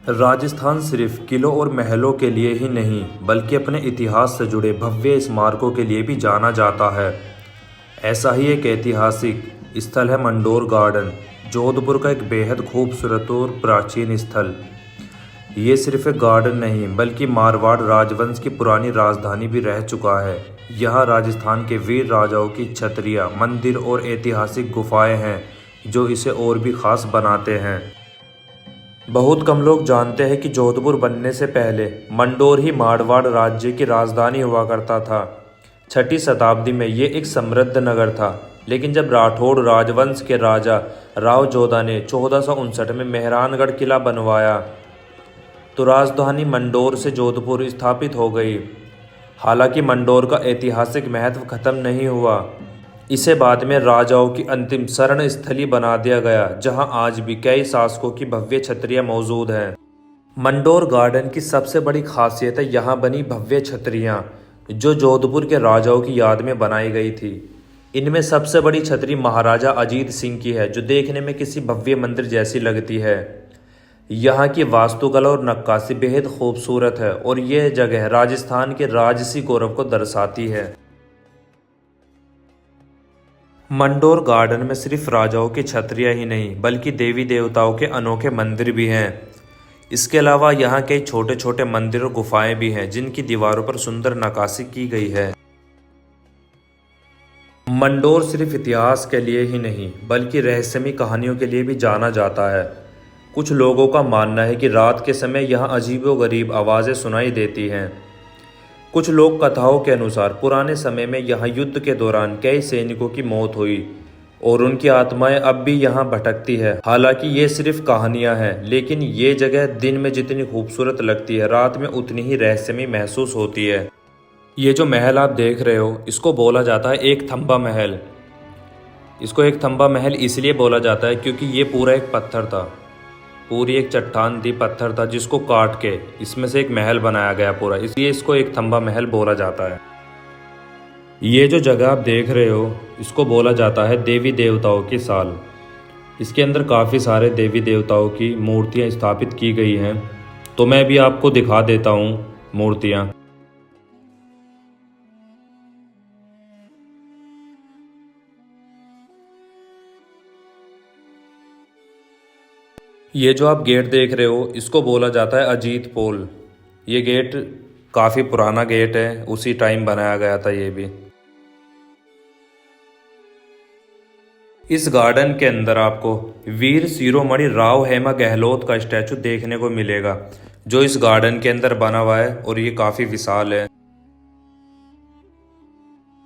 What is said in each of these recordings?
राजस्थान सिर्फ किलों और महलों के लिए ही नहीं बल्कि अपने इतिहास से जुड़े भव्य स्मारकों के लिए भी जाना जाता है। ऐसा ही एक ऐतिहासिक स्थल है मंडोर गार्डन, जोधपुर का एक बेहद खूबसूरत और प्राचीन स्थल। ये सिर्फ एक गार्डन नहीं बल्कि मारवाड़ राजवंश की पुरानी राजधानी भी रह चुका है। यहाँ राजस्थान के वीर राजाओं की छतरियाँ, मंदिर और ऐतिहासिक गुफाएं हैं जो इसे और भी खास बनाते हैं। बहुत कम लोग जानते हैं कि जोधपुर बनने से पहले मंडोर ही मारवाड़ राज्य की राजधानी हुआ करता था। 6ठी शताब्दी में ये एक समृद्ध नगर था, लेकिन जब राठौड़ राजवंश के राजा राव जोधा ने 1459 में मेहरानगढ़ किला बनवाया तो राजधानी मंडोर से जोधपुर स्थापित हो गई। हालांकि मंडोर का ऐतिहासिक महत्व खत्म नहीं हुआ, इसे बाद में राजाओं की अंतिम शरण स्थली बना दिया गया, जहां आज भी कई शासकों की भव्य छतरियां मौजूद हैं। मंडोर गार्डन की सबसे बड़ी खासियत है यहाँ बनी भव्य छतरियां, जो जोधपुर के राजाओं की याद में बनाई गई थी। इनमें सबसे बड़ी छतरी महाराजा अजीत सिंह की है, जो देखने में किसी भव्य मंदिर जैसी लगती है। यहाँ की वास्तुकला और नक्काशी बेहद खूबसूरत है और यह जगह राजस्थान के राजसी गौरव को दर्शाती है। मंडोर गार्डन में सिर्फ राजाओं की छतरियां ही नहीं बल्कि देवी देवताओं के अनोखे मंदिर भी हैं। इसके अलावा यहाँ कई छोटे छोटे मंदिर और गुफाएं भी हैं जिनकी दीवारों पर सुंदर नक्काशी की गई है। मंडोर सिर्फ इतिहास के लिए ही नहीं बल्कि रहस्यमयी कहानियों के लिए भी जाना जाता है। कुछ लोगों का मानना है कि रात के समय यहाँ अजीबोगरीब आवाज़ें सुनाई देती हैं। कुछ लोक कथाओं के अनुसार पुराने समय में यहाँ युद्ध के दौरान कई सैनिकों की मौत हुई और उनकी आत्माएं अब भी यहाँ भटकती है। हालांकि ये सिर्फ कहानियाँ हैं, लेकिन ये जगह दिन में जितनी खूबसूरत लगती है, रात में उतनी ही रहस्यमयी महसूस होती है। ये जो महल आप देख रहे हो, इसको बोला जाता है एक थंबा महल। इसको एक थंबा महल इसलिए बोला जाता है क्योंकि ये पूरा एक पत्थर था, पूरी एक चट्टान थी, पत्थर था, जिसको काट के इसमें से एक महल बनाया गया पूरा, इसलिए इसको एक थंबा महल बोला जाता है। ये जो जगह आप देख रहे हो, इसको बोला जाता है देवी देवताओं की साल। इसके अंदर काफ़ी सारे देवी देवताओं की मूर्तियाँ स्थापित की गई हैं, तो मैं भी आपको दिखा देता हूँ मूर्तियाँ। ये जो आप गेट देख रहे हो, इसको बोला जाता है अजीत पोल। ये गेट काफ़ी पुराना गेट है, उसी टाइम बनाया गया था ये भी। इस गार्डन के अंदर आपको वीर शिरोमणि राव हेमा गहलोत का स्टैचू देखने को मिलेगा, जो इस गार्डन के अंदर बना हुआ है और ये काफ़ी विशाल है।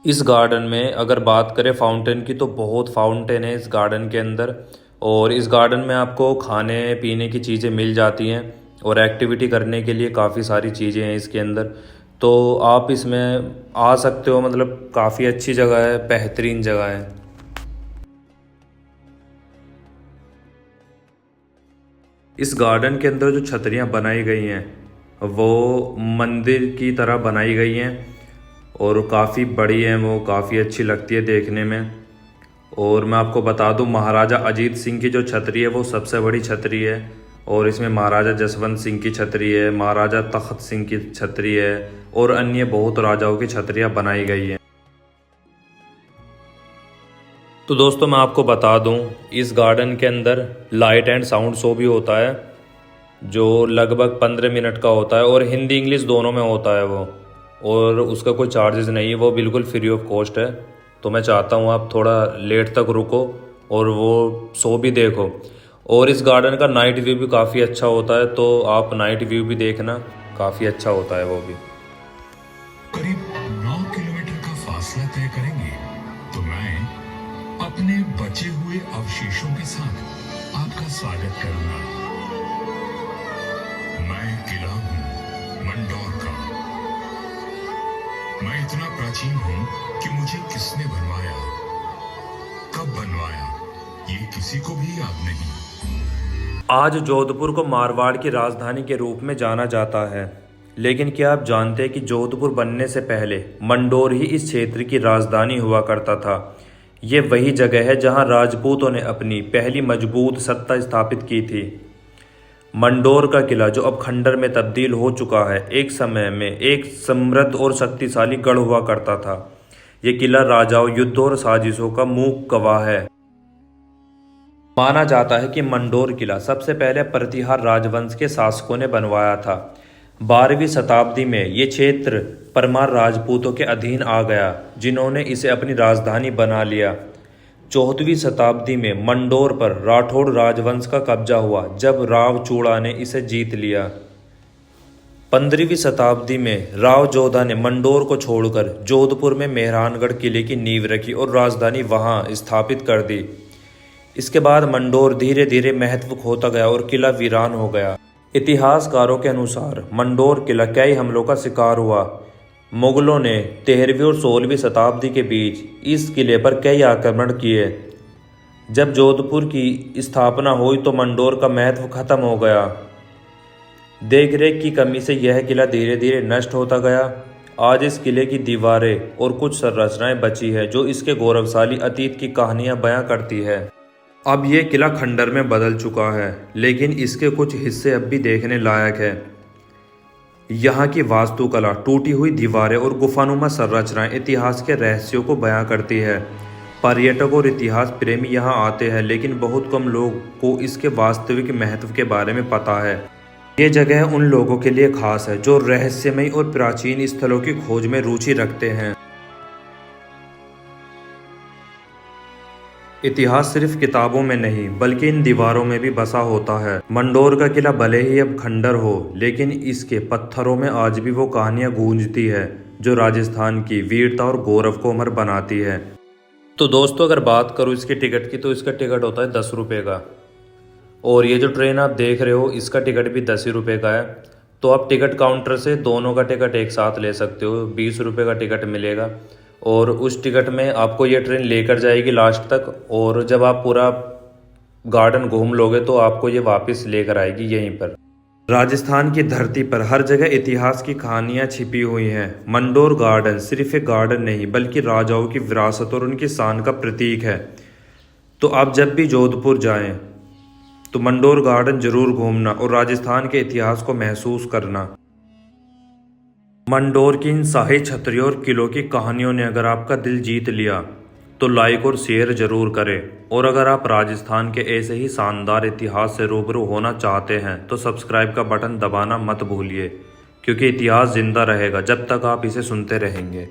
इस गार्डन में अगर बात करें फाउंटेन की, तो बहुत फाउंटेन है इस गार्डन के अंदर, और इस गार्डन में आपको खाने पीने की चीज़ें मिल जाती हैं और एक्टिविटी करने के लिए काफ़ी सारी चीज़ें हैं इसके अंदर, तो आप इसमें आ सकते हो। मतलब काफ़ी अच्छी जगह है, बेहतरीन जगह है। इस गार्डन के अंदर जो छतरियाँ बनाई गई हैं वो मंदिर की तरह बनाई गई हैं और काफ़ी बड़ी हैं, वो काफ़ी अच्छी लगती है देखने में। और मैं आपको बता दूं, महाराजा अजीत सिंह की जो छतरी है वो सबसे बड़ी छतरी है, और इसमें महाराजा जसवंत सिंह की छतरी है, महाराजा तख्त सिंह की छतरी है और अन्य बहुत राजाओं की छतरियां बनाई गई हैं। तो दोस्तों मैं आपको बता दूं, इस गार्डन के अंदर लाइट एंड साउंड शो भी होता है, जो लगभग 15 मिनट का होता है और हिंदी इंग्लिश दोनों में होता है वो, और उसका कोई चार्जेस नहीं है, वो बिल्कुल फ्री ऑफ कॉस्ट है। तो मैं चाहता हूँ आप थोड़ा लेट तक रुको और वो शो भी देखो। और इस गार्डन का नाइट व्यू भी काफ़ी अच्छा होता है, तो आप नाइट व्यू भी देखना, काफ़ी अच्छा होता है वो भी। करीब 9 किलोमीटर का फासला तय करेंगे तो मैं अपने बचे हुए अवशेषों के साथ आपका स्वागत करूंगा। मैं किला हूँ मंडोर का। मैं इतना प्राचीन हूँ कि मुझे किसने बनवाया, कब बनवाया, ये किसी को भी याद नहीं। आज जोधपुर को मारवाड़ की राजधानी के रूप में जाना जाता है, लेकिन क्या आप जानते हैं कि जोधपुर बनने से पहले मंडोर ही इस क्षेत्र की राजधानी हुआ करता था। ये वही जगह है जहां राजपूतों ने अपनी पहली मजबूत सत्ता स्थापित की थी। मंडोर का किला जो अब खंडर में तब्दील हो चुका है, एक समय में एक समृद्ध और शक्तिशाली गढ़ हुआ करता था। ये किला राजाओं, युद्धों और साजिशों का मूक गवाह है। माना जाता है कि मंडोर किला सबसे पहले प्रतिहार राजवंश के शासकों ने बनवाया था। 12वीं शताब्दी में ये क्षेत्र परमार राजपूतों के अधीन आ गया, जिन्होंने इसे अपनी राजधानी बना लिया। 14वीं शताब्दी में मंडोर पर राठौड़ राजवंश का कब्जा हुआ, जब राव चूड़ा ने इसे जीत लिया। 15वीं शताब्दी में राव जोधा ने मंडोर को छोड़कर जोधपुर में मेहरानगढ़ किले की नींव रखी और राजधानी वहां स्थापित कर दी। इसके बाद मंडोर धीरे धीरे महत्व खोता गया और किला वीरान हो गया। इतिहासकारों के अनुसार मंडोर किला कई हमलों का शिकार हुआ। मुगलों ने 13वीं और 16वीं शताब्दी के बीच इस किले पर कई आक्रमण किए। जब जोधपुर की स्थापना हुई तो मंडोर का महत्व खत्म हो गया। देखरेख की कमी से यह किला धीरे धीरे नष्ट होता गया। आज इस किले की दीवारें और कुछ संरचनाएं बची है जो इसके गौरवशाली अतीत की कहानियां बयां करती है। अब ये किला खंडर में बदल चुका है, लेकिन इसके कुछ हिस्से अब भी देखने लायक है। यहाँ की वास्तुकला, टूटी हुई दीवारें और गुफानुमा संरचनाएं इतिहास के रहस्यों को बयां करती है। पर्यटक और इतिहास प्रेमी यहाँ आते हैं, लेकिन बहुत कम लोग को इसके वास्तविक महत्व के बारे में पता है। ये जगह उन लोगों के लिए खास है जो रहस्यमयी और प्राचीन स्थलों की खोज में रुचि रखते हैं। इतिहास सिर्फ किताबों में नहीं बल्कि इन दीवारों में भी बसा होता है। मंडोर का किला भले ही अब खंडर हो, लेकिन इसके पत्थरों में आज भी वो कहानियां गूंजती है जो राजस्थान की वीरता और गौरव को अमर बनाती है। तो दोस्तों, अगर बात करूँ इसके टिकट की, तो इसका टिकट होता है 10 रुपये का। और ये जो ट्रेन आप देख रहे हो, इसका टिकट भी 10 ही रुपये का है। तो आप टिकट काउंटर से दोनों का टिकट एक साथ ले सकते हो। 20 रुपये का टिकट मिलेगा और उस टिकट में आपको ये ट्रेन लेकर जाएगी लास्ट तक, और जब आप पूरा गार्डन घूम लोगे तो आपको ये वापस लेकर आएगी यहीं पर। राजस्थान की धरती पर हर जगह इतिहास की कहानियां छिपी हुई हैं। मंडोर गार्डन सिर्फ एक गार्डन नहीं बल्कि राजाओं की विरासत और उनकी शान का प्रतीक है। तो आप जब भी जोधपुर जाएं तो मंडोर गार्डन जरूर घूमना और राजस्थान के इतिहास को महसूस करना। मंडोर की इन शाही छतरियों और किलों की कहानियों ने अगर आपका दिल जीत लिया तो लाइक और शेयर जरूर करें। और अगर आप राजस्थान के ऐसे ही शानदार इतिहास से रूबरू होना चाहते हैं तो सब्सक्राइब का बटन दबाना मत भूलिए, क्योंकि इतिहास जिंदा रहेगा जब तक आप इसे सुनते रहेंगे।